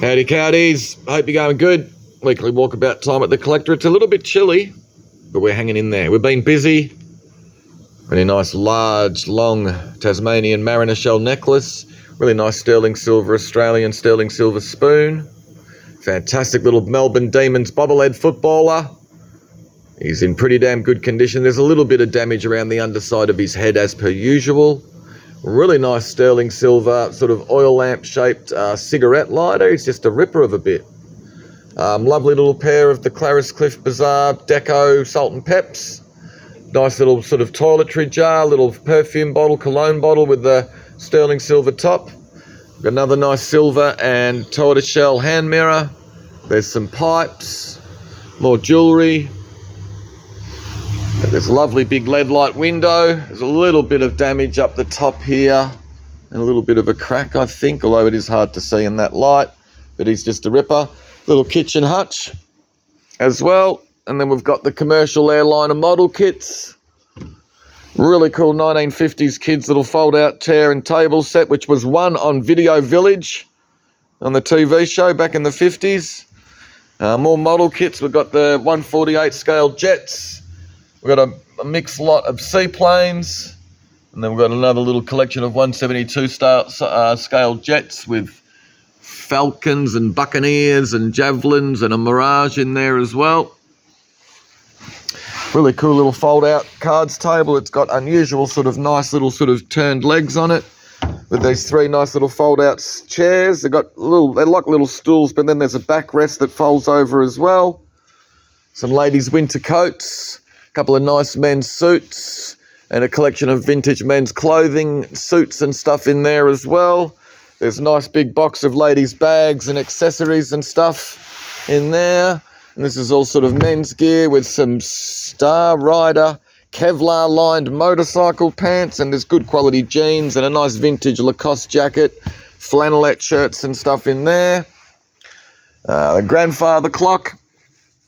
Howdy cowdies, hope you're going good. Weekly walkabout time at the collector. It's a little bit chilly, but we're hanging in there. We've been busy. Really nice large long Tasmanian mariner shell necklace. Really nice sterling silver Australian sterling silver spoon. Fantastic little Melbourne Demons bobblehead footballer. He's in pretty damn good condition. There's a little bit of damage around the underside of his head as per usual. Really nice sterling silver sort of oil lamp shaped cigarette lighter. He's just a ripper of a bit. Lovely little pair of the Clariscliffe Bazaar Deco Salt and Peps. Nice little sort of toiletry jar, little perfume bottle, cologne bottle with the sterling silver top. Got another nice silver and tortoiseshell hand mirror. There's some pipes, more jewellery. There's a lovely big LED light window. There's a little bit of damage up the top here and a little bit of a crack, I think, although it is hard to see in that light, but he's just a ripper. Little kitchen hutch as well. And then we've got the commercial airliner model kits. Really cool 1950s kids little fold-out chair and table set, which was one on Video Village on the TV show back in the 50s. More model kits. We've got the 148 scale jets. We've got a mixed lot of seaplanes. And then we've got another little collection of 172 scale jets with Falcons and Buccaneers and Javelins and a Mirage in there as well. Really cool little fold-out cards table. It's got unusual sort of nice little sort of turned legs on it with these three nice little fold-out chairs. They're like little stools, but then there's a backrest that folds over as well. Some ladies' winter coats, a couple of nice men's suits, and a collection of vintage men's clothing, suits and stuff in there as well. There's a nice big box of ladies' bags and accessories and stuff in there. And this is all sort of men's gear with some Star Rider Kevlar lined motorcycle pants, and there's good quality jeans and a nice vintage Lacoste jacket, flannelette shirts and stuff in there. The grandfather clock.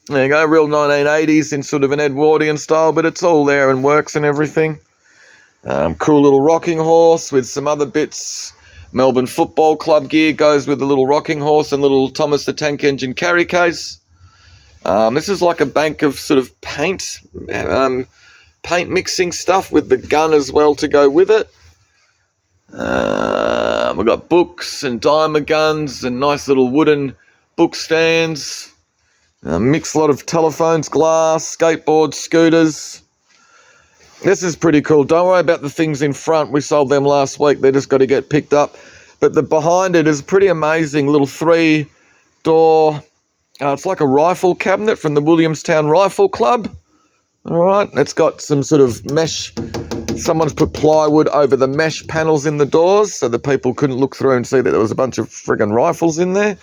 There you go, real 1980s in sort of an Edwardian style, but it's all there and works and everything. Cool little rocking horse with some other bits. Melbourne Football Club gear goes with the little rocking horse and little Thomas the Tank Engine carry case. This is like a bank of sort of paint mixing stuff with the gun as well to go with it. We've got books and dimer guns and nice little wooden book stands. Mixed lot of telephones, glass, skateboards, scooters. This is pretty cool. Don't worry about the things in front. We sold them last week. They just got to get picked up. But the behind it is pretty amazing. Little 3-door... it's like a rifle cabinet from the Williamstown Rifle Club. All right, it's got some sort of mesh. Someone's put plywood over the mesh panels in the doors so the people couldn't look through and see that there was a bunch of friggin' rifles in there.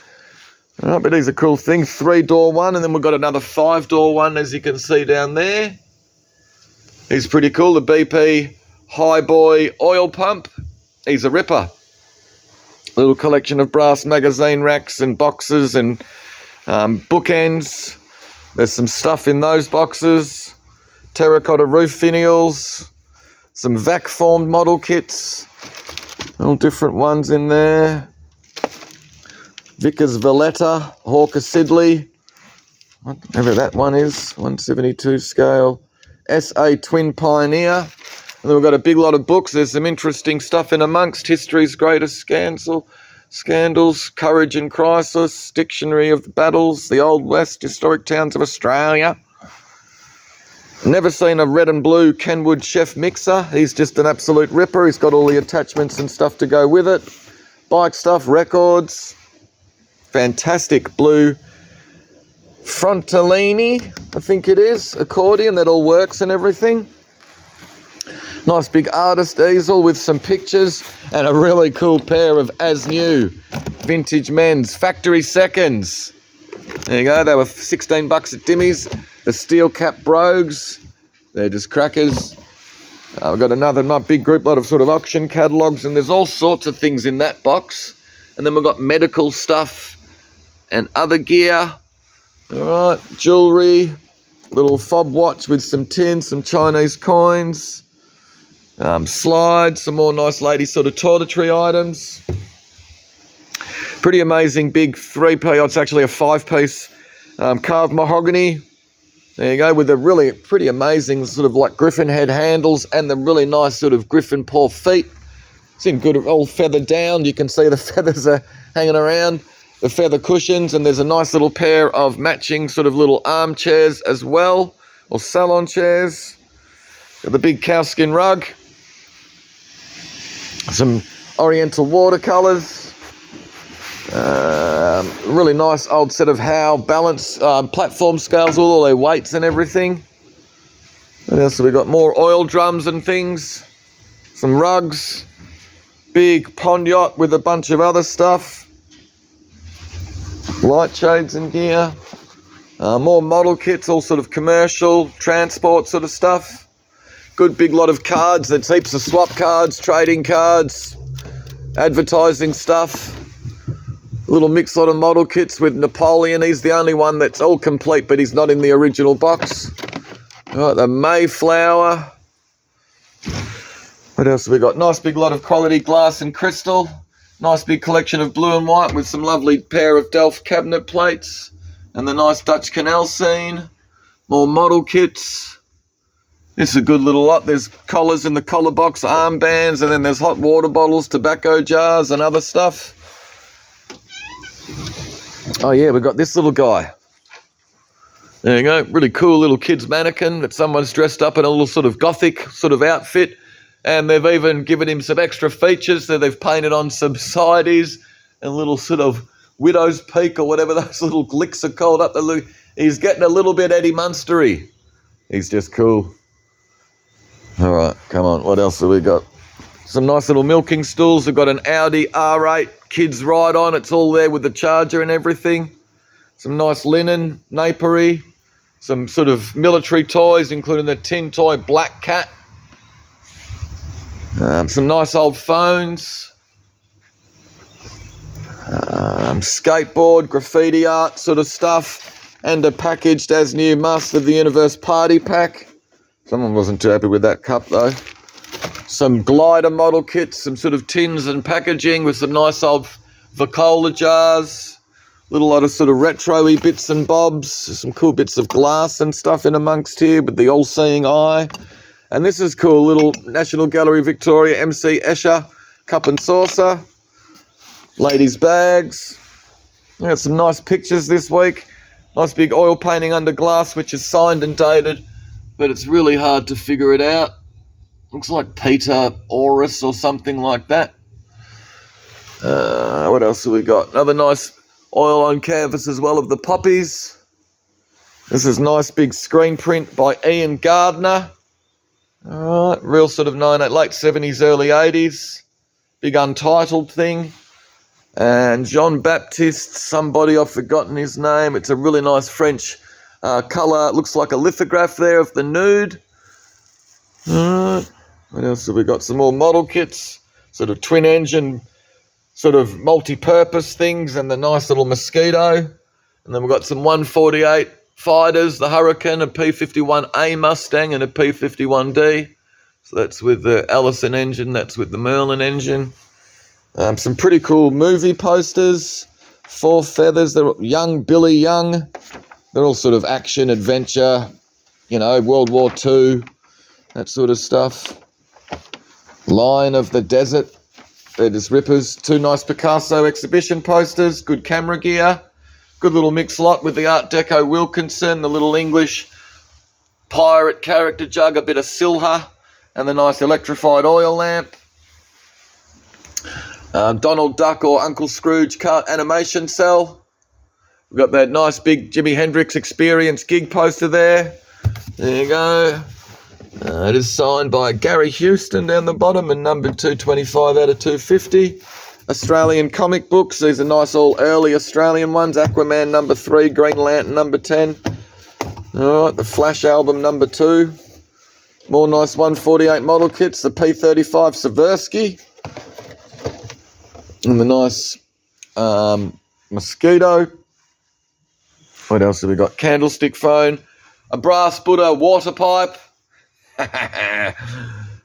All right, but these are cool things. 3-door one, and then we've got another 5-door one, as you can see down there. He's pretty cool. The BP Highboy oil pump. He's a ripper. Little collection of brass magazine racks and boxes and bookends. There's some stuff in those boxes. Terracotta roof finials. Some vac formed model kits. All different ones in there. Vickers Valletta, Hawker Siddeley. Whatever that one is. 172 scale. SA Twin Pioneer. And then we've got a big lot of books. There's some interesting stuff in amongst. History's Greatest Scandals, Courage and Crisis, Dictionary of the Battles, the Old West, Historic Towns of Australia. Never seen a red and blue Kenwood Chef mixer. He's just an absolute ripper. He's got all the attachments and stuff to go with it. Bike stuff, records. Fantastic blue Frontellini, I think it is, accordion that all works and everything. Nice big artist easel with some pictures and a really cool pair of as new vintage men's factory seconds. There you go, they were $16 at Dimmy's. The steel cap brogues, they're just crackers. We've got another big group lot of sort of auction catalogues, and there's all sorts of things in that box. And then we've got medical stuff and other gear. All right, jewellery, little fob watch with some tin, some Chinese coins. Slides, some more nice lady sort of toiletry items. Pretty amazing big 3-piece, it's actually a 5-piece carved mahogany. There you go, with the really pretty amazing sort of like griffin head handles and the really nice sort of griffin paw feet. It's in good, all feathered down. You can see the feathers are hanging around, the feather cushions, and there's a nice little pair of matching sort of little armchairs as well, or salon chairs. Got the big cowskin rug. Some oriental watercolours. Really nice old set of Howe balance platform scales, all their weights and everything. What else have we got? More oil drums and things. Some rugs. Big pond yacht with a bunch of other stuff. Light shades and gear. More model kits, all sort of commercial, transport sort of stuff. Good big lot of cards. There's heaps of swap cards, trading cards, advertising stuff. Little mixed lot of model kits with Napoleon. He's the only one that's all complete, but he's not in the original box. Right, the Mayflower. What else have we got? Nice big lot of quality glass and crystal. Nice big collection of blue and white with some lovely pair of Delft cabinet plates. And the nice Dutch canal scene. More model kits. This is a good little lot. There's collars in the collar box, armbands, and then there's hot water bottles, tobacco jars and other stuff. Oh yeah, we've got this little guy. There you go, really cool little kid's mannequin that someone's dressed up in a little sort of gothic sort of outfit. And they've even given him some extra features, so they've painted on some sides and little sort of widow's peak or whatever those little glicks are called up. He's getting a little bit Eddie Munstery. He's just cool. All right, come on, what else have we got? Some nice little milking stools. We've got an Audi R8 kids ride on. It's all there with the charger and everything. Some nice linen, napery. Some sort of military toys, including the tin toy Black Cat. Some nice old phones. Skateboard, graffiti art sort of stuff. And a packaged as new Master of the Universe party pack. Someone wasn't too happy with that cup though. Some glider model kits, some sort of tins and packaging with some nice old Vicola jars. Little lot of sort of retro-y bits and bobs. Some cool bits of glass and stuff in amongst here with the all-seeing eye. And this is cool, little National Gallery Victoria MC Escher cup and saucer. Ladies' bags. We got some nice pictures this week. Nice big oil painting under glass, which is signed and dated, but it's really hard to figure it out. Looks like Peter Orris or something like that. What else have we got? Another nice oil on canvas as well of the poppies. This is nice big screen print by Ian Gardner. All right, real sort of late 70s, early 80s. Big untitled thing. And Jean Baptiste, somebody, I've forgotten his name. It's a really nice French colour. It looks like a lithograph there of the nude. All right. What else have we got? Some more model kits, sort of twin engine, sort of multi-purpose things, and the nice little Mosquito. And then we've got some 148 fighters, the Hurricane, a P-51A Mustang, and a P-51D. So that's with the Allison engine, that's with the Merlin engine. Some pretty cool movie posters, 4 feathers, they're young Billy Young. They're all sort of action, adventure, you know, World War II, that sort of stuff. Lion of the Desert, they're just rippers. 2 nice Picasso exhibition posters, good camera gear. Good little mix lot with the Art Deco Wilkinson, the little English pirate character jug, a bit of silver, and the nice electrified oil lamp. Donald Duck or Uncle Scrooge cut animation cell. We've got that nice big Jimi Hendrix Experience gig poster there. There you go. It is signed by Gary Houston down the bottom and numbered 225 out of 250. Australian comic books. These are nice all early Australian ones. Aquaman number 3, Green Lantern number 10. All right, the Flash album number 2. More nice 148 model kits. The P35 Seversky. And the nice Mosquito. What else have we got? Candlestick phone. A brass Buddha water pipe.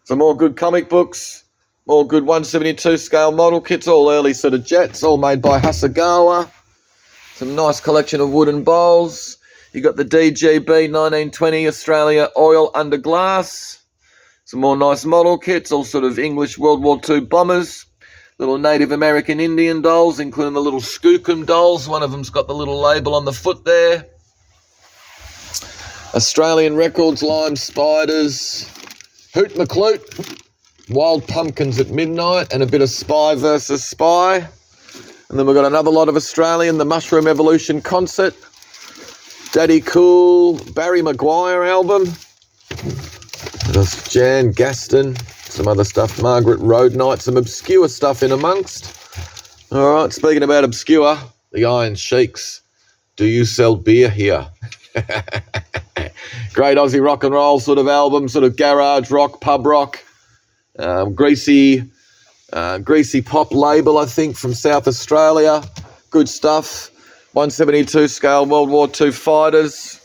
Some more good comic books. All good 172 scale model kits, all early sort of jets, all made by Hasegawa. Some nice collection of wooden bowls. You got the DGB 1920 Australia oil under glass. Some more nice model kits, all sort of English World War II bombers. Little Native American Indian dolls, including the little Skookum dolls. One of them's got the little label on the foot there. Australian Records Lime Spiders. Hoot McClute. Wild Pumpkins at Midnight, and a bit of Spy versus Spy. And then we've got another lot of Australian, the Mushroom Evolution Concert. Daddy Cool, Barry Maguire album. There's Jan Gaston, some other stuff, Margaret Road Night, some obscure stuff in amongst. All right, speaking about obscure, the Iron Sheiks. Do you sell beer here? Great Aussie rock and roll sort of album, sort of garage rock, pub rock. Greasy pop label, I think, from South Australia. Good stuff. 172 scale World War II fighters.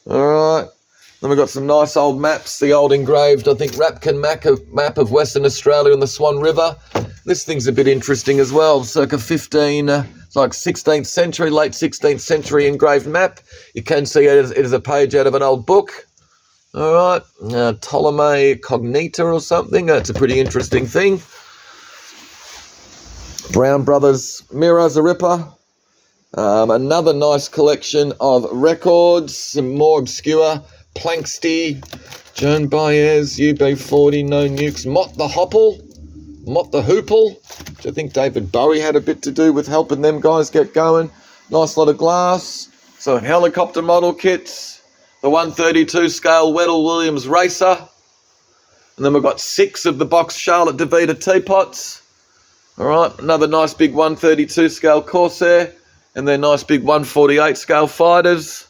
All right. Then we've got some nice old maps. The old engraved, I think, Rapkin map of Western Australia and the Swan River. This thing's a bit interesting as well. Circa 15, it's like 16th century, late 16th century engraved map. You can see it as a page out of an old book. All right, Ptolemy Cognita or something. That's a pretty interesting thing. Brown Brothers Mirrors a Ripper. Another nice collection of records. Some more obscure. Planksty, Joan Baez, UB40, No Nukes. Mott the Hopple. Mott the Hoople, which I think David Bowie had a bit to do with helping them guys get going. Nice lot of glass. Some helicopter model kits. The 132 scale Weddell Williams Racer. And then we've got 6 of the box Charlotte DeVita teapots. All right, another nice big 132 scale Corsair. And then nice big 148 scale fighters.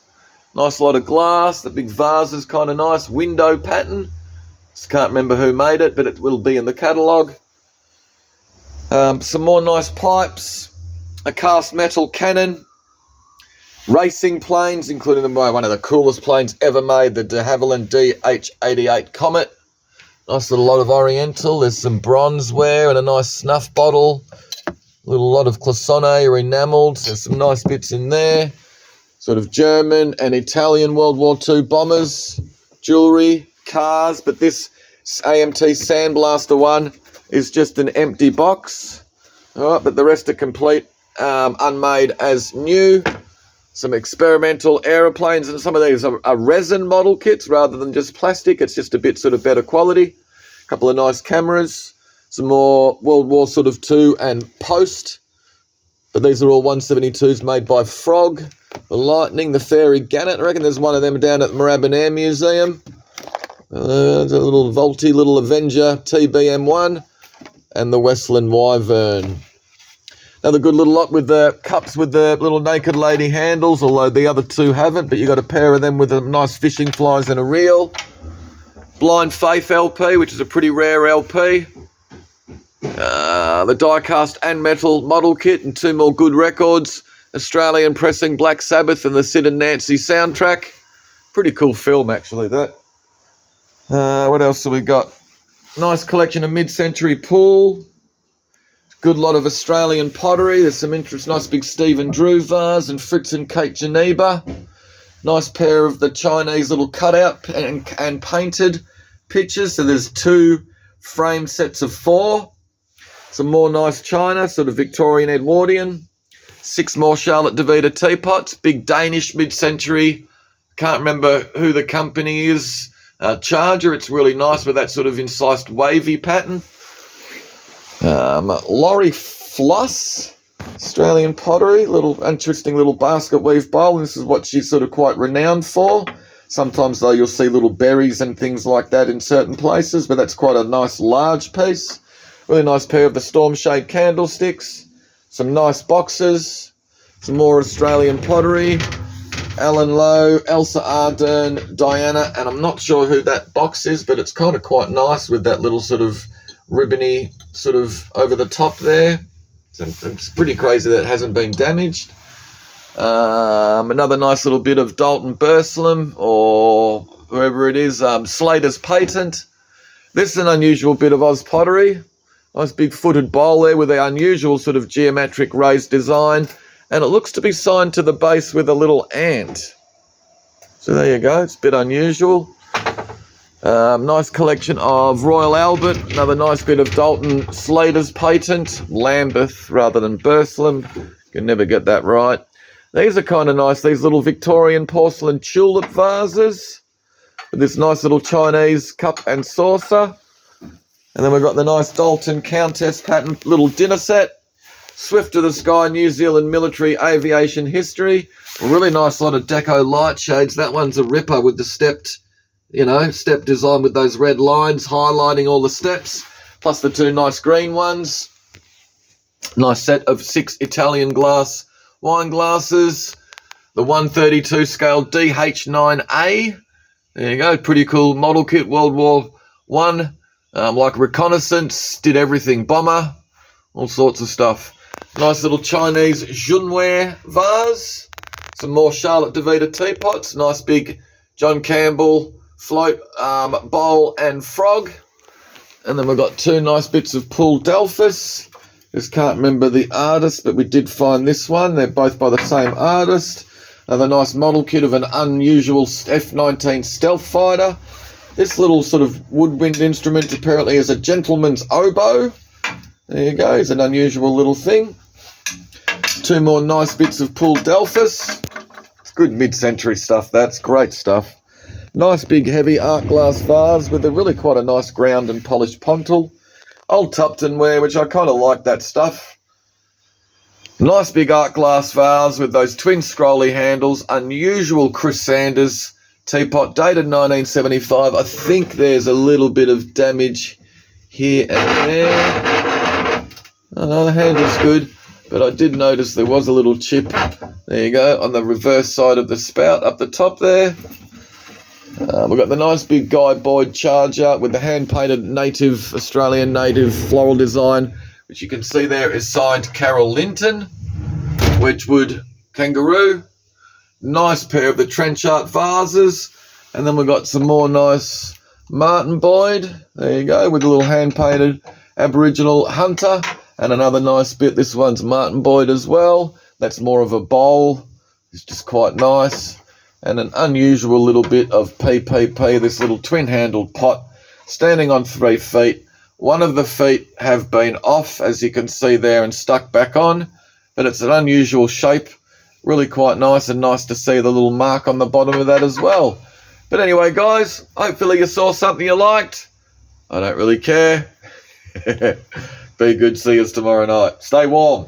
Nice lot of glass. The big vase is kind of nice. Window pattern. Just can't remember who made it, but it will be in the catalogue. Some more nice pipes. A cast metal cannon. Racing planes, including one of the coolest planes ever made, the de Havilland DH-88 Comet. Nice little lot of Oriental. There's some bronzeware and a nice snuff bottle. A little lot of Cloisonne or enamelled. There's some nice bits in there. Sort of German and Italian World War II bombers. Jewellery, cars. But this AMT Sandblaster one is just an empty box. All right, but the rest are complete, unmade as new. Some experimental aeroplanes, and some of these are resin model kits rather than just plastic. It's just a bit sort of better quality. A couple of nice cameras. Some more World War sort of II and post. But these are all 172s made by Frog. The Lightning, the Fairy Gannet. I reckon there's one of them down at the Moorabbin Air Museum. There's a little Volty, little Avenger TBM1. And the Westland Wyvern. Another good little lot with the cups with the little naked lady handles, although the other two haven't, but you got a pair of them with a nice fishing flies and a reel. Blind Faith LP, which is a pretty rare LP. The die-cast and metal model kit and 2 more good records. Australian pressing Black Sabbath and the Sid and Nancy soundtrack. Pretty cool film, actually, that. What else have we got? Nice collection of mid-century pool. Good lot of Australian pottery. There's some interest. Nice big Stephen Drew vase and Fritz and Kate Geneva. Nice pair of the Chinese little cutout and painted pictures. So there's 2 frame sets of 4. Some more nice china, sort of Victorian Edwardian. 6 more Charlotte DeVita teapots. Big Danish mid-century. Can't remember who the company is. Charger. It's really nice with that sort of incised wavy pattern. Laurie Floss, Australian pottery, little interesting little basket weave bowl. This is what she's sort of quite renowned for. Sometimes though you'll see little berries and things like that in certain places, but that's quite a nice large piece. Really nice pair of the Storm Shade candlesticks. Some nice boxes. Some more Australian pottery. Alan Lowe, Elsa Ardern, Diana, and I'm not sure who that box is, but it's kind of quite nice with that little sort of ribbony sort of over the top there. It's pretty crazy that it hasn't been damaged. Another nice little bit of Dalton Burslem or whoever it is, Slater's Patent. This is an unusual bit of Oz pottery. Nice big footed bowl there with the unusual sort of geometric raised design. And it looks to be signed to the base with a little ant. So there you go, it's a bit unusual. Nice collection of Royal Albert, another nice bit of Dalton Slater's patent, Lambeth rather than Burslem. Can never get that right. These are kind of nice, these little Victorian porcelain tulip vases with this nice little Chinese cup and saucer. And then we've got the nice Dalton Countess pattern little dinner set. Swift to the Sky, New Zealand military aviation history. A really nice lot of deco light shades. That one's a ripper with the stepped, step design with those red lines highlighting all the steps. Plus the two nice green ones. Nice set of 6 Italian glass wine glasses. The 132 scale DH9A. There you go. Pretty cool model kit. World War One. Like reconnaissance. Did everything. Bomber. All sorts of stuff. Nice little Chinese Junware vase. Some more Charlotte DeVita teapots. Nice big John Campbell float bowl and frog. And then we've got 2 nice bits of Paul Delphus. Just can't remember the artist, but we did find this one. They're both by the same artist. Another nice model kit of an unusual F-19 stealth fighter. This little sort of woodwind instrument apparently is a gentleman's oboe. There you go, it's an unusual little thing. 2 more nice bits of Paul Delphus. It's good mid-century stuff, that's great stuff. Nice big heavy art glass vase with really quite a nice ground and polished pontal. Old Tupton ware, which I kind of like that stuff. Nice big art glass vase with those twin scrolly handles. Unusual Chris Sanders teapot, dated 1975. I think there's a little bit of damage here and there. Oh, the handle's good, but I did notice there was a little chip. There you go, on the reverse side of the spout up the top there. We've got the nice big Guy Boyd charger with the hand-painted Australian native floral design, which you can see there is signed Carol Linton, Wedgwood Kangaroo. Nice pair of the Trenchard vases. And then we've got some more nice Martin Boyd. There you go, with a little hand-painted Aboriginal hunter. And another nice bit, this one's Martin Boyd as well. That's more of a bowl. It's just quite nice. And an unusual little bit of PPP, this little twin-handled pot, standing on 3 feet. One of the feet have been off, as you can see there, and stuck back on. But it's an unusual shape. Really quite nice, and nice to see the little mark on the bottom of that as well. But anyway, guys, hopefully you saw something you liked. I don't really care. Be good. See us tomorrow night. Stay warm.